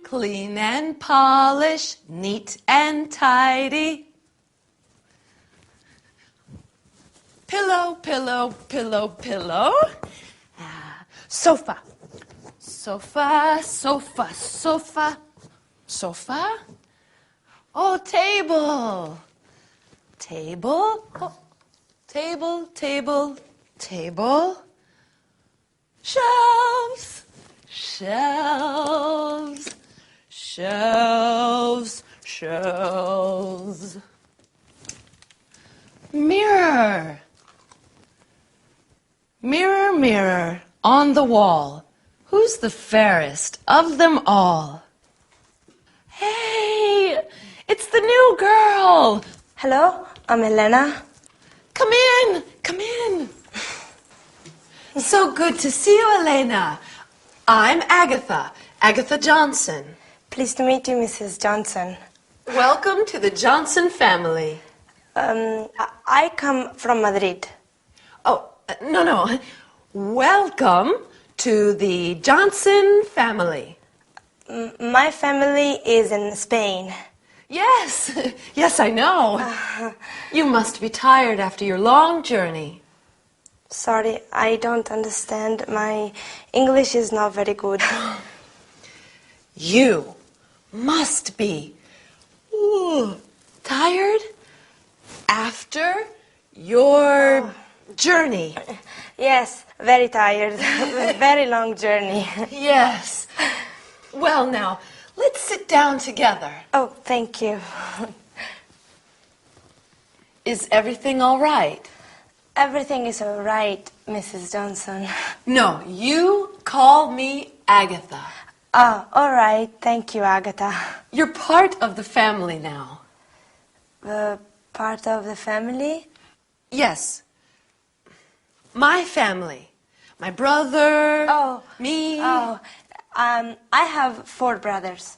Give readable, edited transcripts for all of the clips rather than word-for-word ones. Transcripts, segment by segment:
Clean and polish, neat and tidy. Pillow, pillow, pillow, pillow. Sofa. Sofa, sofa, sofa. Sofa. Oh, table. Table. Oh, table, table, table. Shelves. Shelves. Shelves. Shelves. Mirror. Mirror, mirror on the wall, who's the fairest of them all? Hey, it's the new girl. Hello, I'm Elena. Come in, come in. So good to see you, Elena. I'm Agatha, Agatha Johnson. Pleased to meet you, Mrs. Johnson. Welcome to the Johnson family. I come from Madrid. Oh, no. Welcome to the Johnson family. My family is in Spain. Yes, yes, I know. You must be tired after your long journey. Sorry, I don't understand. My English is not very good. You must be tired after your journey. Yes, very tired. Very long journey. Yes. Well, now, let's sit down together. Oh, thank you. Is everything all right? Everything is all right, Mrs. Johnson. No, you call me Agatha. Oh, all right. Thank you, Agatha. You're part of the family now. Part of the family? Yes. My family. My brother. Oh. Me. Oh, I have 4 brothers.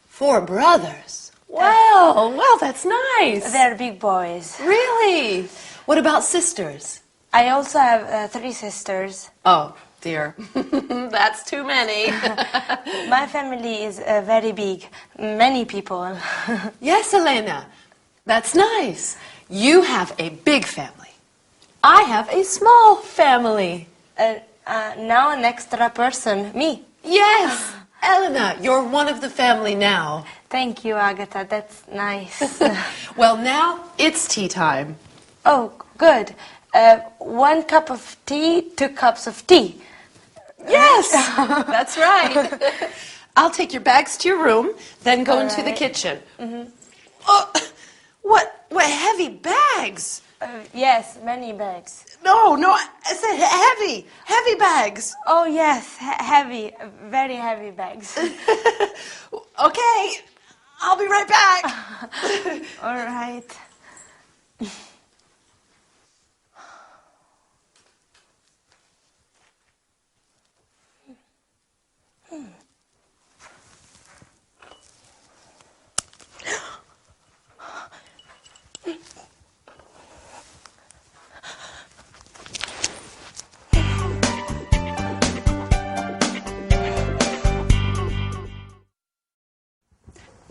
4 brothers. Well, that's nice. They're big boys. Really? What about sisters? I also have 3 sisters. Oh, dear. That's too many. My family is very big. Many people. Yes, Elena. That's nice. You have a big family. I have a small family. Now an extra person, me. Yes. Elena, you're one of the family now. Thank you, Agatha. That's nice. Well, now it's tea time. Oh, good. 1 cup of tea, 2 cups of tea. Yes, that's right. I'll take your bags to your room, then go into the right. kitchen. Mm-hmm. Oh, what heavy bags? Yes, many bags. No, I said heavy bags. Oh, yes, heavy, very heavy bags. Okay, I'll be right back. All right.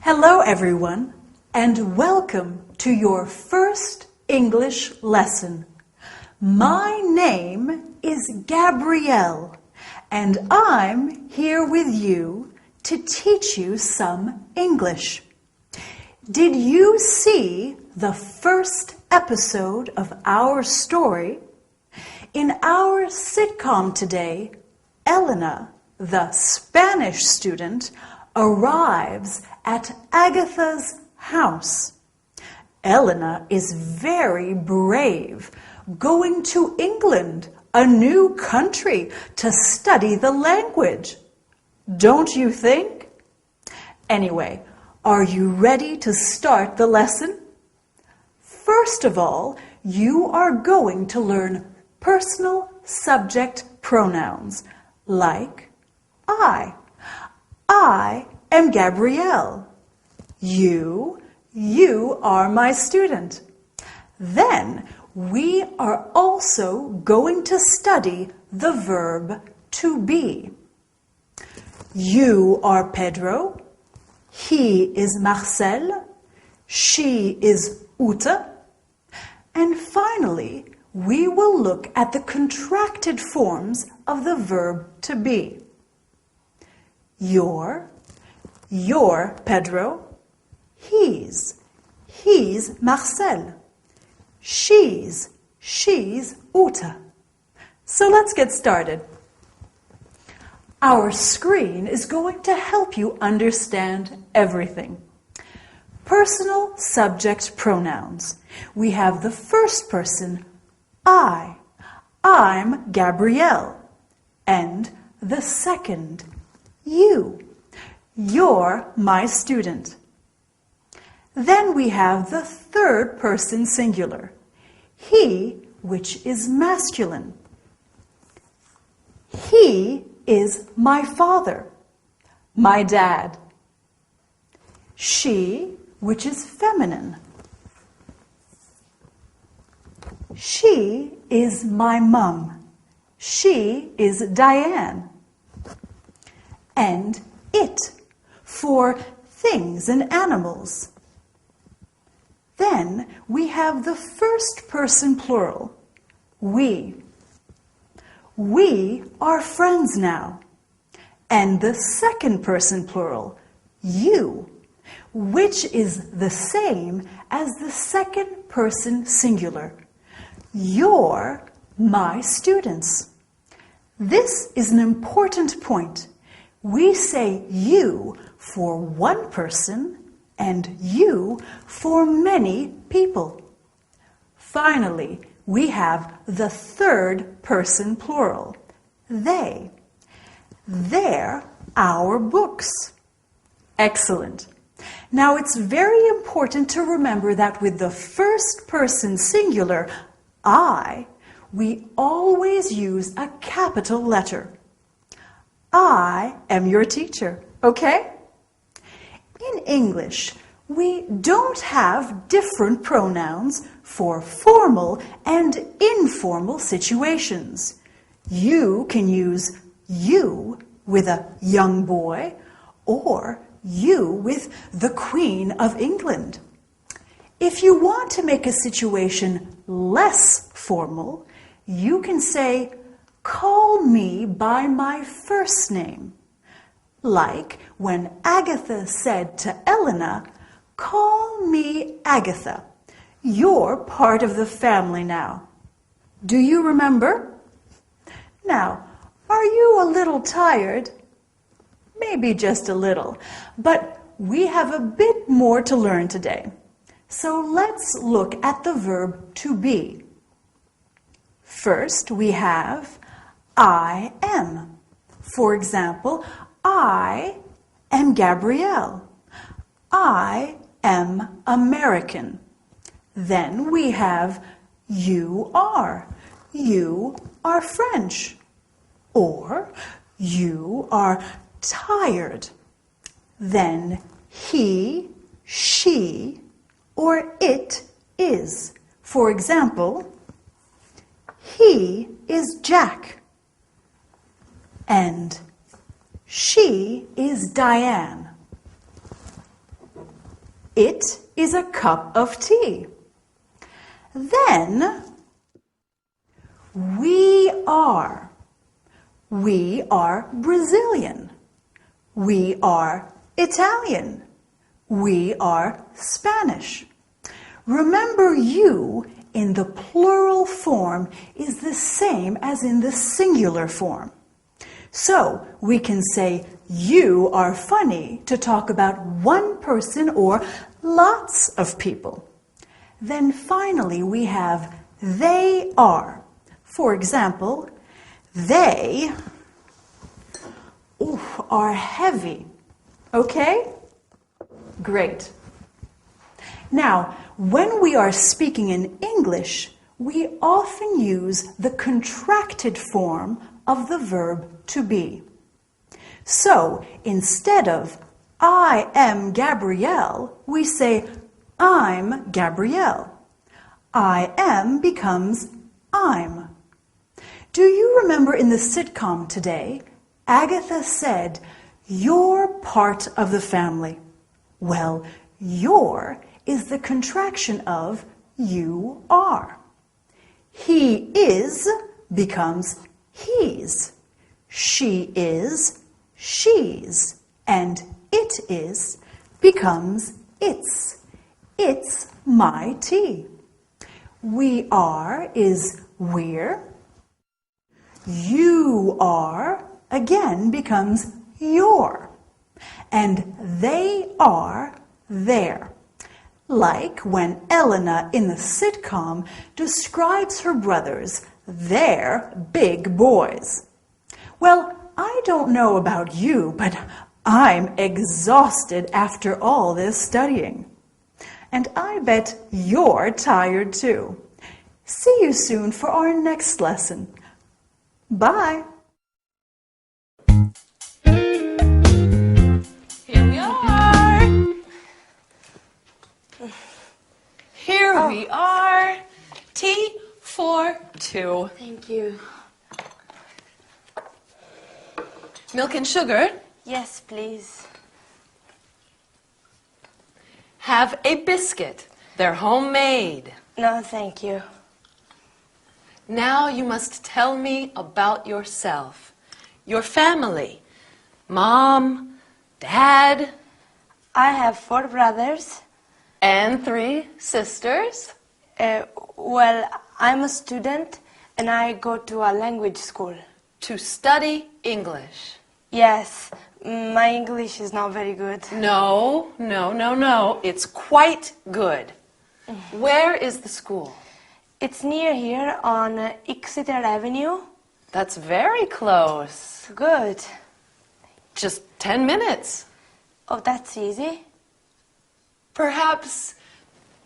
Hello everyone, and welcome to your first English lesson. My name is Gabrielle, and I'm here with you to teach you some English. Did you see the first episode of our story? In our sitcom today, Elena, the Spanish student, arrives at Agatha's house. Elena is very brave, going to England, a new country, to study the language. Don't you think? Anyway, are you ready to start the lesson? First of all, you are going to learn personal subject pronouns like I. I am Gabrielle. You are my student. Then we are also going to study the verb to be. You are Pedro. He is Marcel. She is Ute. And finally, we will look at the contracted forms of the verb to be. You're Pedro. He's Marcel. She's Ute. So let's get started. Our screen is going to help you understand everything. Personal subject pronouns. We have the first person, I. I'm Gabrielle. And the second, you. You're my student. Then we have the third person singular, he, which is masculine. He is my father, my dad. She, which is feminine. She is my mum. She is Diane. And it, for things and animals. Then we have the first person plural, we. We are friends now. And the second person plural, you, which is the same as the second person singular. You're my students. This is an important point. We say you for one person and you for many people. Finally, we have the third person plural, they. They're our books. Excellent. Now it's very important to remember that with the first person singular, I, we always use a capital letter. I am your teacher, okay? In English, we don't have different pronouns for formal and informal situations. You can use you with a young boy or you with the Queen of England. If you want to make a situation less formal, you can say, call me by my first name. Like when Agatha said to Elena, call me Agatha. You're part of the family now. Do you remember? Now, are you a little tired? Maybe just a little, but we have a bit more to learn today. So let's look at the verb to be. First, we have I am. For example, I am Gabrielle. I am American. Then we have you are. You are French. Or you are tired. Then he, she, or it is. For example, he is Jack. And she is Diane. It is a cup of tea. Then we are. We are Brazilian. We are Italian. We are Spanish. Remember, you in the plural form is the same as in the singular form. So we can say you are funny to talk about one person or lots of people. Then finally we have they are. For example, they are heavy. Okay? Great. Now, when we are speaking in English, we often use the contracted form of the verb to be. So, instead of I am Gabrielle, we say I'm Gabrielle. I am becomes I'm. Do you remember in the sitcom today, Agatha said, "You're part of the family"? Well, "your" is the contraction of "you are." He is becomes he's. She is she's. And it is becomes its. It's my tea. We are is we're. You are again becomes your. And they are their. Like when Elena in the sitcom describes her brothers, they're big boys. Well, I don't know about you, but I'm exhausted after all this studying. And I bet you're tired too. See you soon for our next lesson. Bye. Here we are. Here we are. Tea for two. Thank you. Milk and sugar. Yes, please. Have a biscuit. They're homemade. No, thank you. Now you must tell me about yourself. Your family. Mom, Dad, I have 4 brothers. and 3 sisters. Well, I'm a student and I go to a language school. To study English. Yes, my English is not very good. No. It's quite good. Where is the school? It's near here on Exeter Avenue. That's very close. Good. Just 10 minutes. Oh, that's easy. Perhaps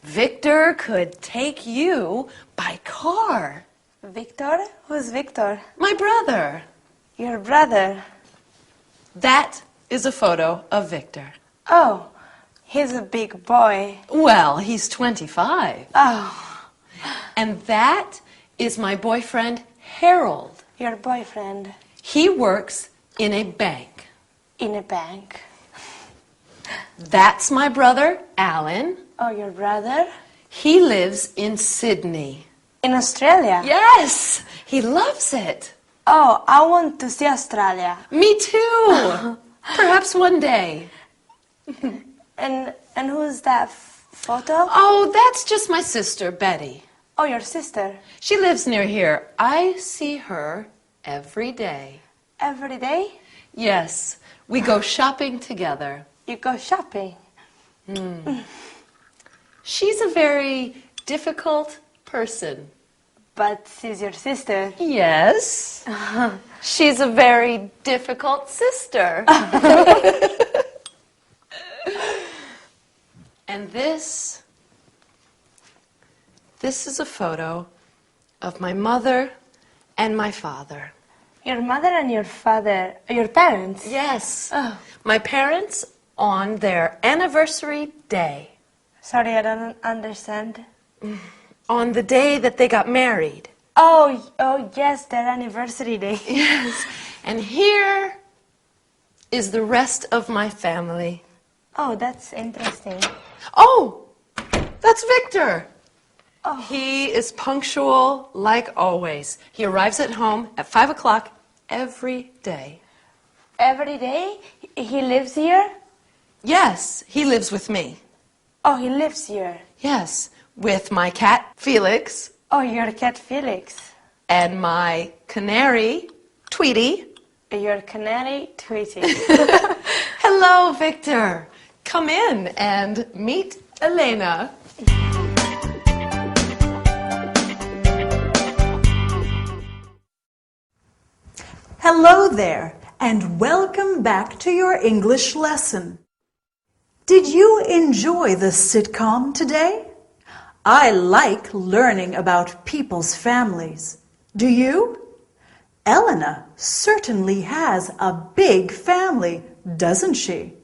Victor could take you by car. Victor? Who's Victor? My brother. Your brother. That is a photo of Victor. Oh, he's a big boy. Well, he's 25. Oh, And that is my boyfriend, Harold. your boyfriend He works in a bank. in a bank. That's my brother, Alan. Oh, your brother? He lives in Sydney. In Australia? Yes, he loves it. Oh, I want to see Australia. Me too. Perhaps one day. And who's that photo? Oh, that's just my sister, Betty. Oh, your sister. She lives near here. I see her every day. Every day? Yes, we go shopping together. You go shopping. She's a very difficult person. But she's your sister. Yes. She's a very difficult sister. And this is a photo of my mother and my father. Your mother and your father, your parents? Yes. Oh. My parents on their anniversary day. Sorry, I don't understand. On the day that they got married. Oh, yes, their anniversary day. Yes. And here is the rest of my family. Oh, that's interesting. Oh, that's Victor. Oh. He is punctual like always. He arrives at home at 5 o'clock every day. Every day? He lives here? Yes, he lives with me. Oh, he lives here. Yes, with my cat, Felix, Oh, your cat Felix. and my canary, Tweety. Your canary Tweety. Hello, Victor. Come in and meet Elena. Hello there, and welcome back to your English lesson. Did you enjoy the sitcom today? I like learning about people's families. Do you? Elena certainly has a big family, doesn't she?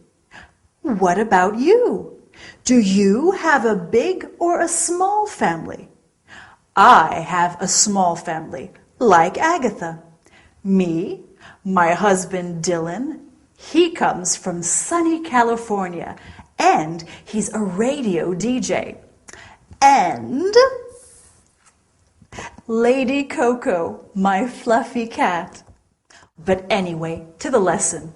What about you? Do you have a big or a small family? I have a small family, like Agatha. Me, my husband Dylan, he comes from sunny California, and he's a radio DJ. And Lady Coco, my fluffy cat. But anyway, to the lesson.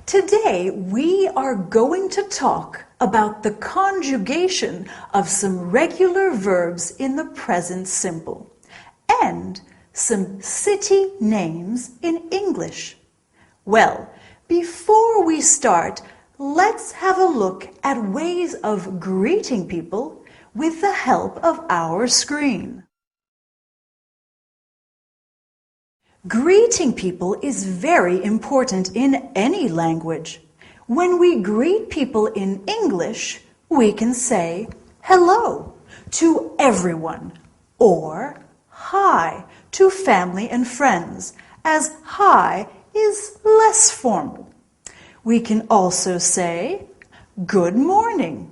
Today, we are going to talk about the conjugation of some regular verbs in the present simple and some city names in English. Well, before we start, let's have a look at ways of greeting people with the help of our screen. Greeting people is very important in any language. When we greet people in English, we can say hello to everyone or hi to family and friends, as hi is less formal. We can also say good morning,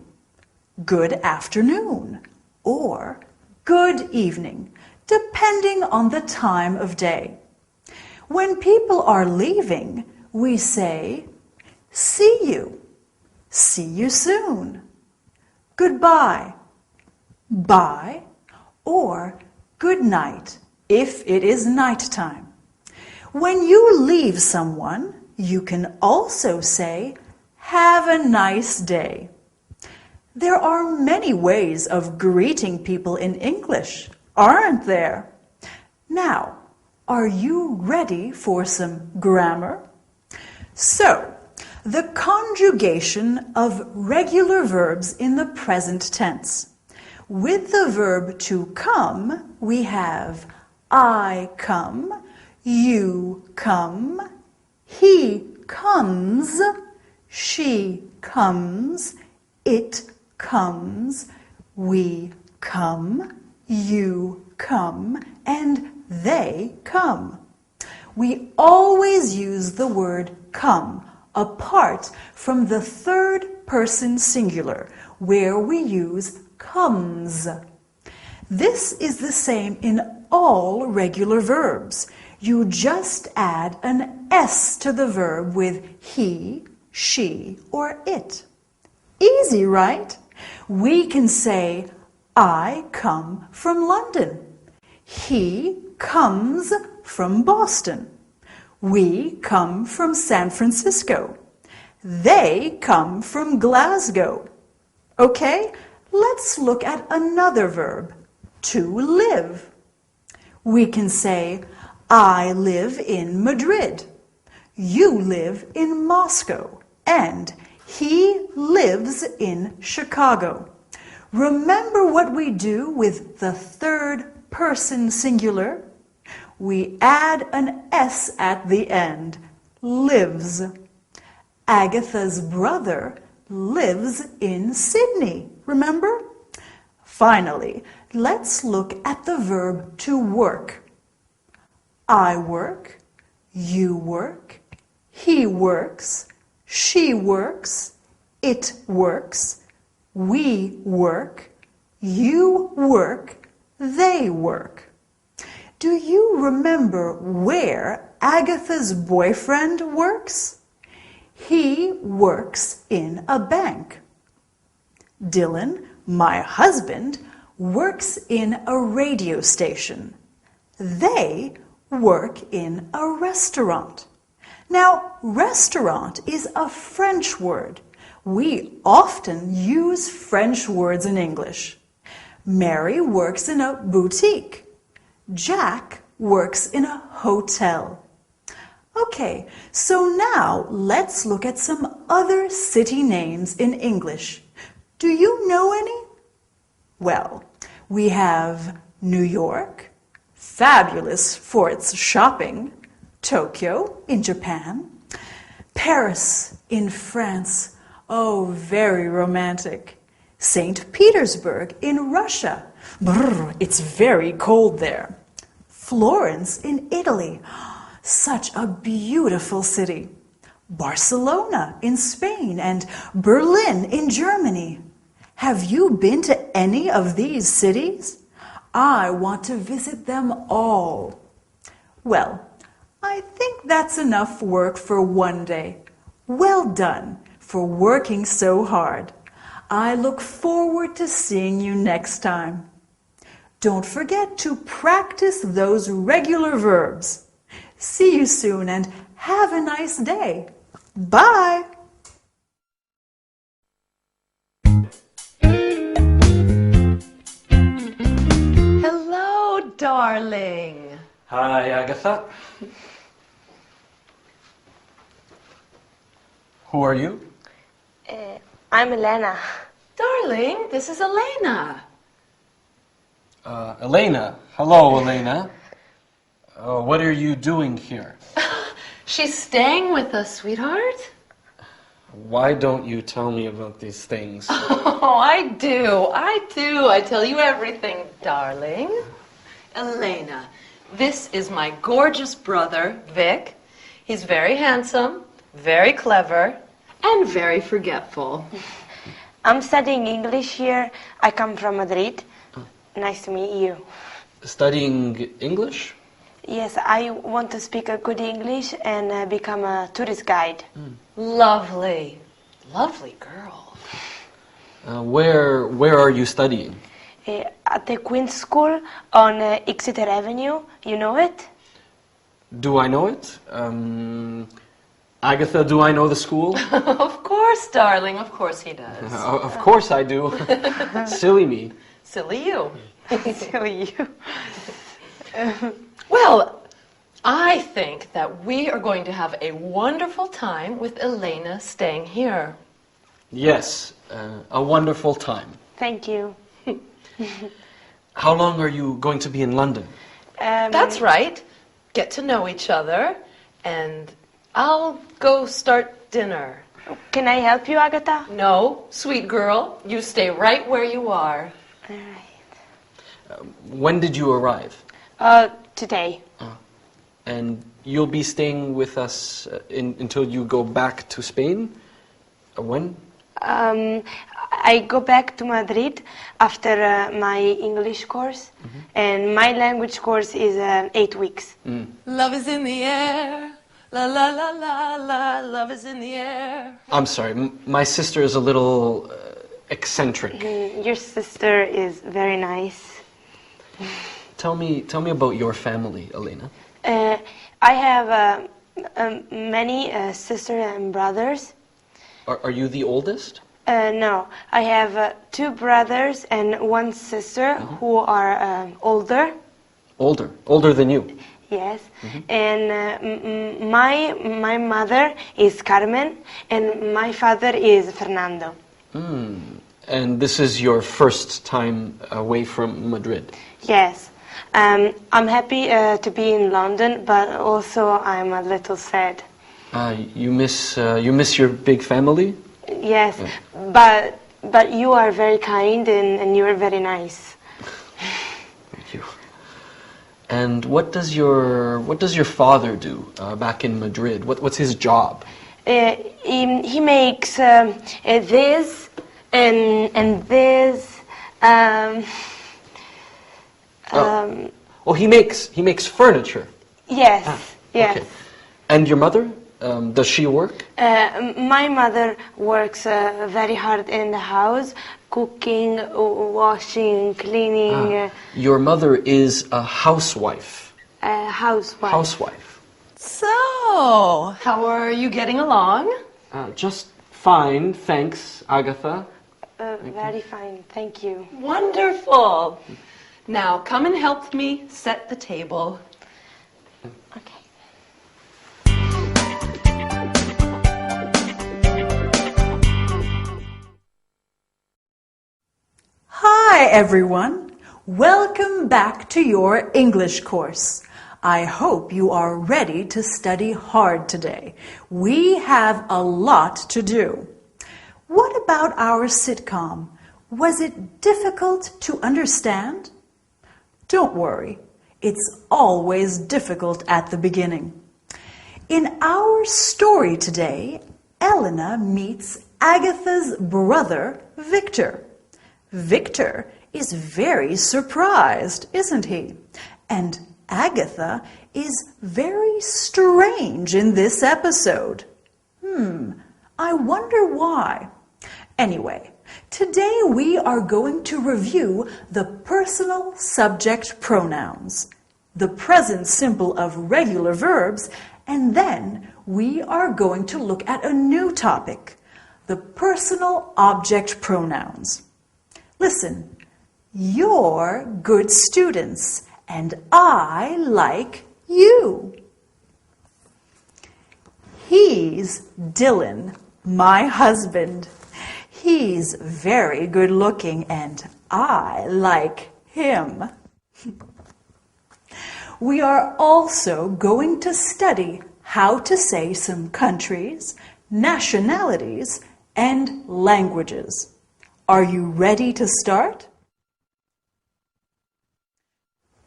good afternoon, or good evening, depending on the time of day. When people are leaving, we say, see you soon, goodbye, bye, or good night if it is nighttime. When you leave someone, you can also say, have a nice day. There are many ways of greeting people in English, aren't there? Now, are you ready for some grammar? So, the conjugation of regular verbs in the present tense. With the verb to come, we have I come, you come, he comes, she comes, it comes, we come, you come, and they come. We always use the word come apart from the third person singular, where we use comes. This is the same in all regular verbs. You just add an S to the verb with he, she, or it. Easy, right? We can say, I come from London. He comes from Boston. We come from San Francisco. They come from Glasgow. Okay, let's look at another verb, to live. We can say, I live in Madrid. You live in Moscow. And he lives in Chicago. Remember what we do with the third person singular? We add an S at the end, lives. Agatha's brother lives in Sydney, remember? Finally, let's look at the verb to work. I work, you work, he works, she works, it works, we work, you work, they work. Do you remember where Agatha's boyfriend works? He works in a bank. Dylan, my husband, works in a radio station. They work in a restaurant. Now, restaurant is a French word. We often use French words in English. Mary works in a boutique. Jack works in a hotel. Okay, so now let's look at some other city names in English. Do you know any? Well, we have New York, fabulous for its shopping, Tokyo in Japan, Paris in France, oh, very romantic, St. Petersburg in Russia, brr, it's very cold there, Florence in Italy, such a beautiful city, Barcelona in Spain, and Berlin in Germany. Have you been to any of these cities? I want to visit them all. Well, I think that's enough work for one day. Well done for working so hard. I look forward to seeing you next time. Don't forget to practice those regular verbs. See you soon and have a nice day. Bye! Hello, darling. Hi, Agatha. Who are you? I'm Elena. Darling, this is Elena. Elena. Hello, Elena. What are you doing here? She's staying with us, sweetheart. Why don't you tell me about these things? Oh, I do. I tell you everything, darling. Elena, this is my gorgeous brother, Vic. He's very handsome, very clever, and very forgetful. I'm studying English here. I come from Madrid. Nice to meet you. Studying English? Yes, I want to speak a good English and become a tourist guide. Lovely. Lovely girl. Where are you studying? At the Queen's School on Exeter Avenue. You know it? Do I know it? Agatha, do I know the school? Of course, darling. Of course he does. Of course I do. Silly me. Silly you. Silly you. Well, I think that we are going to have a wonderful time with Elena staying here. Yes, a wonderful time. Thank you. How long are you going to be in London? That's right. Get to know each other, and I'll go start dinner. Can I help you, Agatha? No, sweet girl, you stay right where you are. All right. When did you arrive? Today. And you'll be staying with us until you go back to Spain? When? I go back to Madrid after my English course, and my language course is 8 weeks. Love is in the air. La la la la la. Love is in the air. I'm sorry, my sister is a little eccentric. Your sister is very nice. Tell me about your family, Elena. I have many sisters and brothers. Are you the oldest? No, I have 2 brothers and 1 sister who are older. Older than you? Yes, and my mother is Carmen, and my father is Fernando. And this is your first time away from Madrid? Yes, I'm happy to be in London, but also I'm a little sad. You miss your big family? Yes, but you are very kind and you are very nice. Thank you. And what does your father do back in Madrid? What's his job? He makes this and this. Oh, he makes furniture. Yes, yes. Okay. And your mother? Does she work? My mother works very hard in the house, cooking, washing, cleaning. Your mother is a housewife. Housewife. Housewife. So, how are you getting along? Just fine, thanks, Agatha. Very fine, thank you. Wonderful. Now, come and help me set the table. Okay. Hi everyone! Welcome back to your English course. I hope you are ready to study hard today. We have a lot to do. What about our sitcom? Was it difficult to understand? Don't worry, it's always difficult at the beginning. In our story today, Elena meets Agatha's brother, Victor. Victor is very surprised, isn't he? And Agatha is very strange in this episode. I wonder why. Anyway, today we are going to review the personal subject pronouns, the present simple of regular verbs, and then we are going to look at a new topic, the personal object pronouns. Listen, you're good students, and I like you. He's Dylan, my husband. He's very good looking, and I like him. We are also going to study how to say some countries, nationalities, and languages. Are you ready to start?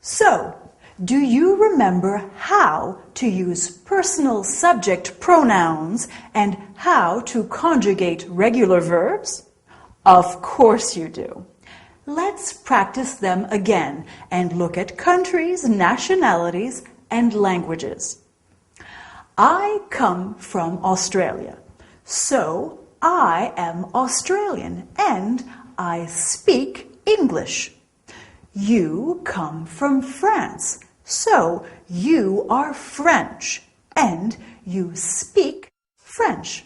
So, do you remember how to use personal subject pronouns and how to conjugate regular verbs? Of course you do. Let's practice them again and look at countries, nationalities, and languages. I come from Australia, so I am Australian and I speak English. You come from France, so you are French and you speak French.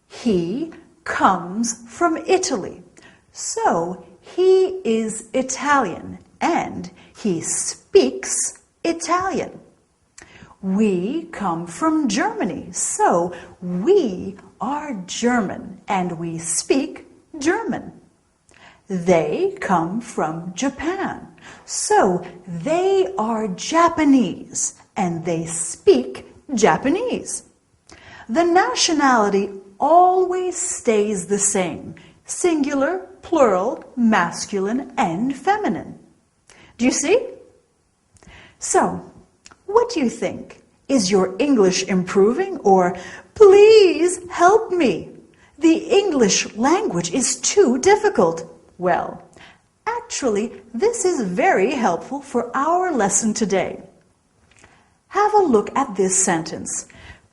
He comes from Italy, so he is Italian and he speaks Italian. We come from Germany, so we are German and we speak German. They come from Japan, so they are Japanese and they speak Japanese. The nationality always stays the same, singular, plural, masculine, and feminine. Do you see? So, what do you think? Is your English improving, or please help me? The English language is too difficult. Well, actually, this is very helpful for our lesson today. Have a look at this sentence.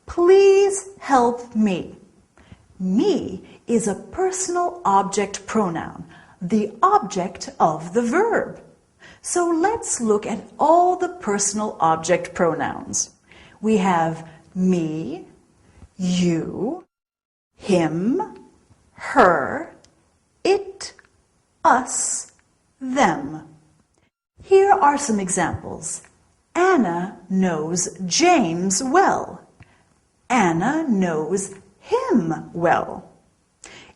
Please help me. Me is a personal object pronoun, the object of the verb. So let's look at all the personal object pronouns. We have me, you, him, her, it, us, them. Here are some examples. Anna knows James well. Anna knows him well.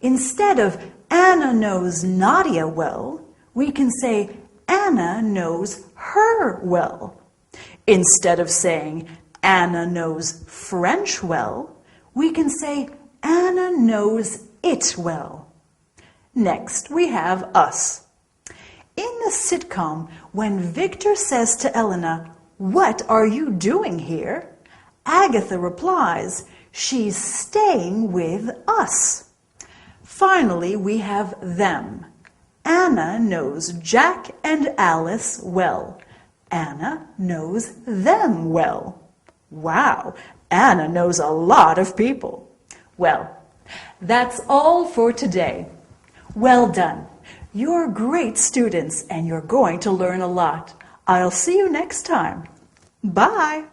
Instead of Anna knows Nadia well, we can say Anna knows her well. Instead of saying Anna knows French well, we can say Anna knows it well. Next, we have us. In the sitcom, when Victor says to Elena, "What are you doing here?" Agatha replies, "She's staying with us." Finally, we have them. Anna knows Jack and Alice well. Anna knows them well. Wow, Anna knows a lot of people. Well, that's all for today. Well done. You're great students and you're going to learn a lot. I'll see you next time. Bye.